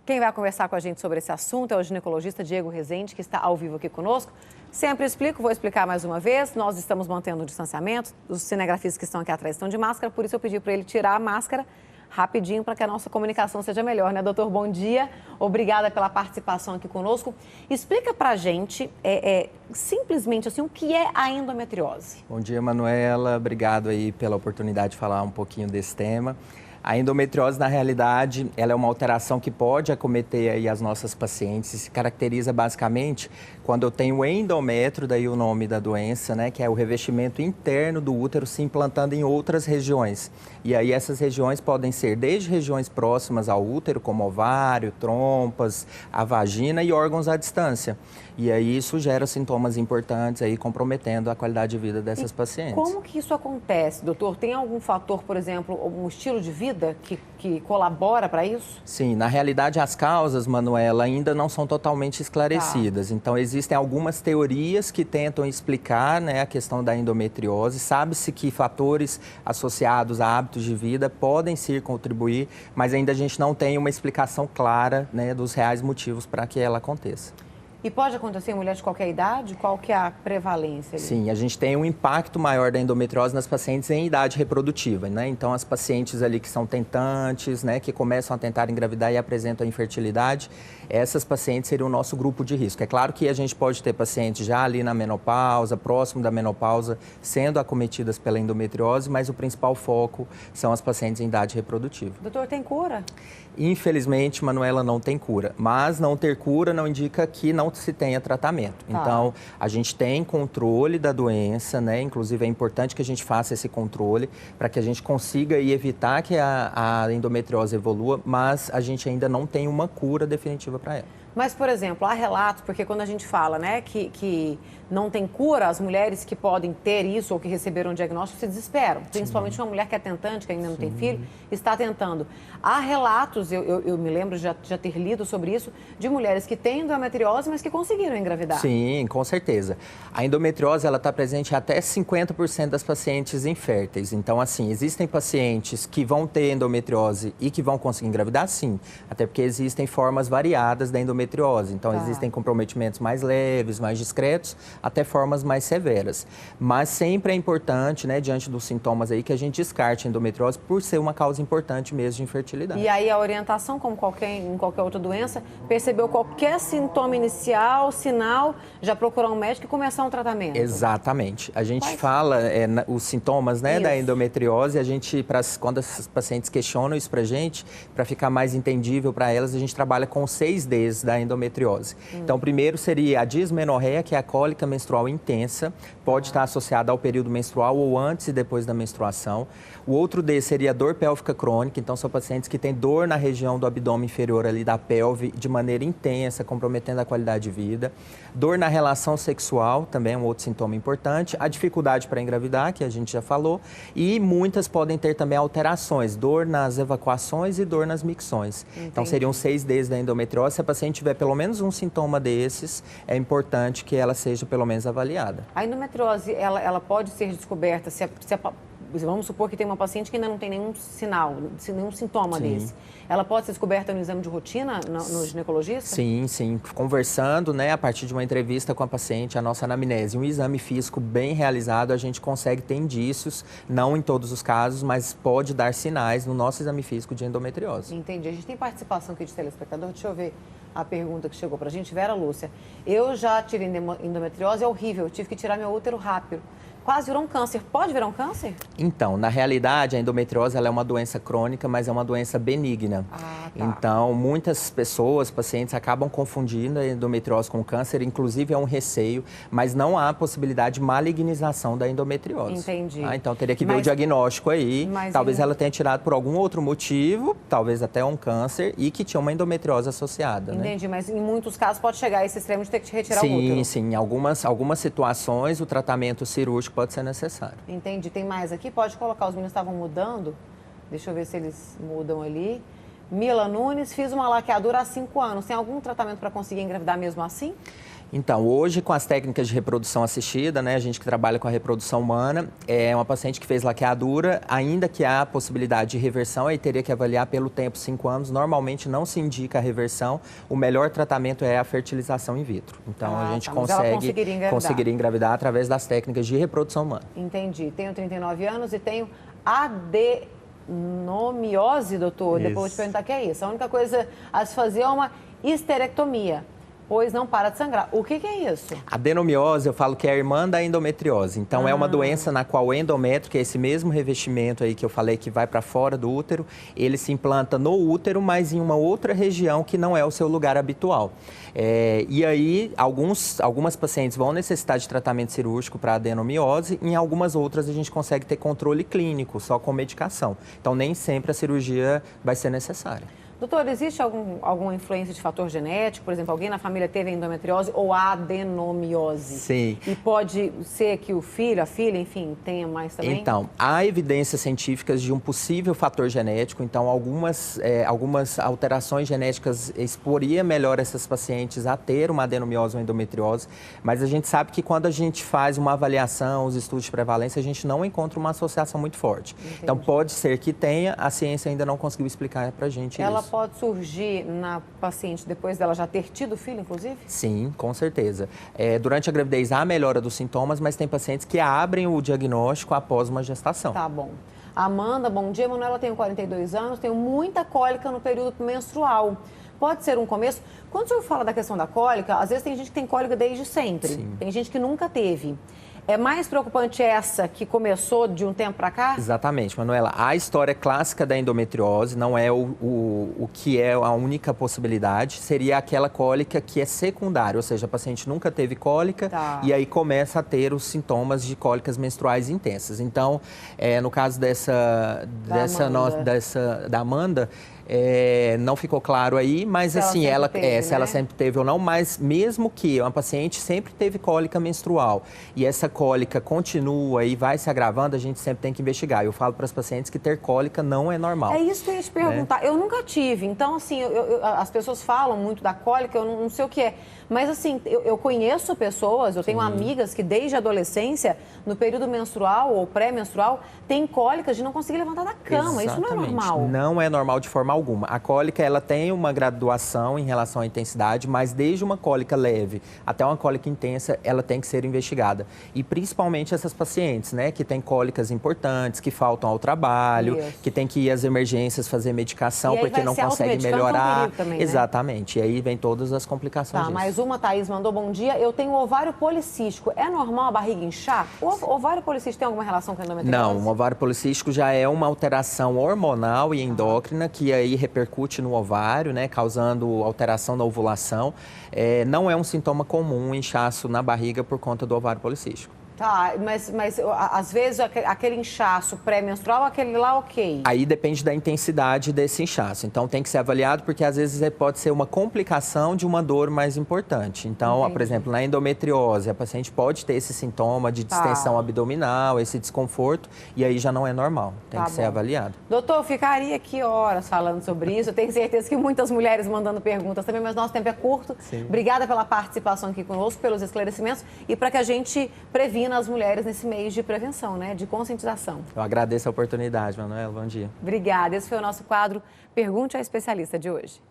Quem vai conversar com a gente sobre esse assunto é o ginecologista Diego Rezende, que está ao vivo aqui conosco. Sempre explico, vou explicar mais uma vez. Nós estamos mantendo o distanciamento. Os cinegrafistas que estão aqui atrás estão de máscara, por isso eu pedi para ele tirar a máscara rapidinho para que a nossa comunicação seja melhor, né, doutor? Bom dia, obrigada pela participação aqui conosco. Explica para a gente, simplesmente assim, o que é a endometriose? Bom dia, Manuela. Obrigado aí pela oportunidade de falar um pouquinho desse tema. A endometriose, na realidade, ela é uma alteração que pode acometer aí as nossas pacientes e se caracteriza basicamente quando eu tenho endométrio, daí o nome da doença, né, que é o revestimento interno do útero se implantando em outras regiões. E aí essas regiões podem ser desde regiões próximas ao útero, como ovário, trompas, a vagina e órgãos à distância. E aí isso gera sintomas importantes aí comprometendo a qualidade de vida dessas pacientes. Como que isso acontece, doutor? Tem algum fator, por exemplo, um estilo de vida que colabora para isso? Sim, na realidade as causas, Manuela, ainda não são totalmente esclarecidas. Então existem algumas teorias que tentam explicar, né, a questão da endometriose. Sabe-se que fatores associados a hábitos de vida podem sim contribuir, mas ainda a gente não tem uma explicação clara, né, dos reais motivos para que ela aconteça. E pode acontecer em mulheres de qualquer idade? Qual que é a prevalência ali? Sim, a gente tem um impacto maior da endometriose nas pacientes em idade reprodutiva, né? Então, as pacientes ali que são tentantes, né, que começam a tentar engravidar e apresentam a infertilidade, essas pacientes seriam o nosso grupo de risco. É claro que a gente pode ter pacientes já ali na menopausa, próximo da menopausa, sendo acometidas pela endometriose, mas o principal foco são as pacientes em idade reprodutiva. Doutor, tem cura? Infelizmente, Manuela, não tem cura, mas não ter cura não indica que não se tenha tratamento. Então, a gente tem controle da doença, né? Inclusive, é importante que a gente faça esse controle para que a gente consiga evitar que a endometriose evolua, mas a gente ainda não tem uma cura definitiva para ela. Mas, por exemplo, há relatos, porque quando a gente fala, né, que não tem cura, as mulheres que podem ter isso ou que receberam um diagnóstico se desesperam. Principalmente uma mulher que é tentante, que ainda não tem filho, está tentando. Há relatos, eu me lembro de já ter lido sobre isso, de mulheres que têm endometriose, mas que conseguiram engravidar. Sim, com certeza. A endometriose, ela está presente em até 50% das pacientes inférteis. Então, assim, existem pacientes que vão ter endometriose e que vão conseguir engravidar, sim. Até porque existem formas variadas da endometriose. Então, existem comprometimentos mais leves, mais discretos, até formas mais severas. Mas sempre é importante, né, diante dos sintomas aí, que a gente descarte a endometriose por ser uma causa importante mesmo de infertilidade. E aí a orientação, como em qualquer outra doença, percebeu qualquer sintoma inicial, sinal, já procurar um médico e começar um tratamento? Exatamente. A gente fala os sintomas, né, da endometriose, quando as pacientes questionam isso pra gente, para ficar mais entendível para elas, a gente trabalha com 6 Ds da endometriose. Então, primeiro seria a dismenorreia, que é a cólica menstrual intensa, pode estar associada ao período menstrual ou antes e depois da menstruação. O outro D seria a dor pélvica crônica, então são pacientes que têm dor na região do abdômen inferior ali da pelve de maneira intensa, comprometendo a qualidade de vida. Dor na relação sexual, também é um outro sintoma importante. A dificuldade para engravidar, que a gente já falou. E muitas podem ter também alterações, dor nas evacuações e dor nas micções. Entendi. Então seriam 6 Ds da endometriose. Se a paciente tiver pelo menos um sintoma desses, é importante que ela seja pelo menos avaliada. A endometriose, ela pode ser descoberta vamos supor que tem uma paciente que ainda não tem nenhum sinal, nenhum sintoma desse. Ela pode ser descoberta no exame de rotina, no ginecologista? Sim, sim. Conversando, né, a partir de uma entrevista com a paciente, a nossa anamnese, um exame físico bem realizado, a gente consegue ter indícios, não em todos os casos, mas pode dar sinais no nosso exame físico de endometriose. Entendi. A gente tem participação aqui de telespectador. Deixa eu ver a pergunta que chegou pra gente. Vera Lúcia. Eu já tive endometriose, é horrível. Eu tive que tirar meu útero rápido. Quase virou um câncer. Pode virar um câncer? Então, na realidade, a endometriose ela é uma doença crônica, mas é uma doença benigna. Então, muitas pessoas, pacientes, acabam confundindo a endometriose com câncer, inclusive é um receio, mas não há possibilidade de malignização da endometriose. Entendi. Então, teria que ver o diagnóstico aí. Talvez ela tenha tirado por algum outro motivo, talvez até um câncer, e que tinha uma endometriose associada. Entendi, mas em muitos casos pode chegar a esse extremo de ter que retirar o útero. Sim. Em algumas situações, o tratamento cirúrgico pode ser necessário. Entendi. Tem mais aqui? Pode colocar. Os meninos estavam mudando. Deixa eu ver se eles mudam ali. Mila Nunes, fiz uma laqueadura há 5 anos. Tem algum tratamento para conseguir engravidar mesmo assim? Então, hoje, com as técnicas de reprodução assistida, né, a gente que trabalha com a reprodução humana, é uma paciente que fez laqueadura, ainda que há a possibilidade de reversão, aí teria que avaliar pelo tempo 5 anos. Normalmente não se indica a reversão, o melhor tratamento é a fertilização in vitro. Então, a gente conseguiria engravidar através das técnicas de reprodução humana. Entendi. Tenho 39 anos e tenho adenomiose, doutor. Isso. Depois eu vou te perguntar o que é isso. A única coisa a se fazer é uma histerectomia, pois não para de sangrar. O que é isso? A adenomiose, eu falo que é a irmã da endometriose. Então, é uma doença na qual o endométrio, que é esse mesmo revestimento aí que eu falei que vai para fora do útero, ele se implanta no útero, mas em uma outra região que não é o seu lugar habitual. E aí, algumas pacientes vão necessitar de tratamento cirúrgico para adenomiose, em algumas outras a gente consegue ter controle clínico, só com medicação. Então, nem sempre a cirurgia vai ser necessária. Doutor, existe alguma influência de fator genético? Por exemplo, alguém na família teve endometriose ou adenomiose? Sim. E pode ser que o filho, a filha, enfim, tenha mais também? Então, há evidências científicas de um possível fator genético. Então, algumas alterações genéticas exporiam melhor essas pacientes a ter uma adenomiose ou endometriose. Mas a gente sabe que quando a gente faz uma avaliação, os estudos de prevalência, a gente não encontra uma associação muito forte. Entendi. Então, pode ser que tenha, a ciência ainda não conseguiu explicar para a gente isso. Pode surgir na paciente depois dela já ter tido filho, inclusive? Sim, com certeza. Durante a gravidez há melhora dos sintomas, mas tem pacientes que abrem o diagnóstico após uma gestação. Tá bom. Amanda, bom dia. Manuela, tenho 42 anos, tenho muita cólica no período menstrual. Pode ser um começo? Quando o senhor fala da questão da cólica, às vezes tem gente que tem cólica desde sempre. Sim. Tem gente que nunca teve. É mais preocupante essa que começou de um tempo para cá? Exatamente, Manuela. A história clássica da endometriose não é o que é a única possibilidade. Seria aquela cólica que é secundária, ou seja, a paciente nunca teve cólica e aí começa a ter os sintomas de cólicas menstruais intensas. Então, no caso da Amanda, não ficou claro aí, mas se assim, se ela sempre teve ou não, mas mesmo que uma paciente sempre teve cólica menstrual e essa cólica continua e vai se agravando, a gente sempre tem que investigar. Eu falo para as pacientes que ter cólica não é normal. É isso que eu ia te perguntar. Eu nunca tive, então assim, as pessoas falam muito da cólica, eu não sei o que é. Mas assim, eu conheço pessoas, eu tenho amigas que desde a adolescência, no período menstrual ou pré-menstrual, têm cólicas de não conseguir levantar da cama. Exatamente. Isso não é normal. Não é normal de forma alguma. A cólica, ela tem uma graduação em relação à intensidade, mas desde uma cólica leve até uma cólica intensa, ela tem que ser investigada. E principalmente essas pacientes, né, que têm cólicas importantes, que faltam ao trabalho, que tem que ir às emergências fazer medicação porque não consegue melhorar. Também, exatamente. Né? E aí vem todas as complicações disso. Mais uma, Thaís mandou bom dia. Eu tenho ovário policístico. É normal a barriga inchar? O ovário policístico tem alguma relação com a endometriose? Não, o ovário policístico já é uma alteração hormonal e endócrina que aí repercute no ovário, né, causando alteração na ovulação. Não é um sintoma comum, inchaço na barriga por conta do ovário policístico. Tá, mas às vezes aquele inchaço pré-menstrual, aquele lá, ok. Aí depende da intensidade desse inchaço. Então tem que ser avaliado porque às vezes pode ser uma complicação de uma dor mais importante. Então, por exemplo, na endometriose, a paciente pode ter esse sintoma de distensão abdominal, esse desconforto, e aí já não é normal. Tem que ser avaliado. Doutor, eu ficaria aqui horas falando sobre isso. Eu tenho certeza que muitas mulheres mandando perguntas também, mas nosso tempo é curto. Sim. Obrigada pela participação aqui conosco, pelos esclarecimentos e para que a gente previna as mulheres nesse mês de prevenção, né, de conscientização. Eu agradeço a oportunidade, Manuela. Bom dia. Obrigada. Esse foi o nosso quadro Pergunte ao Especialista de hoje.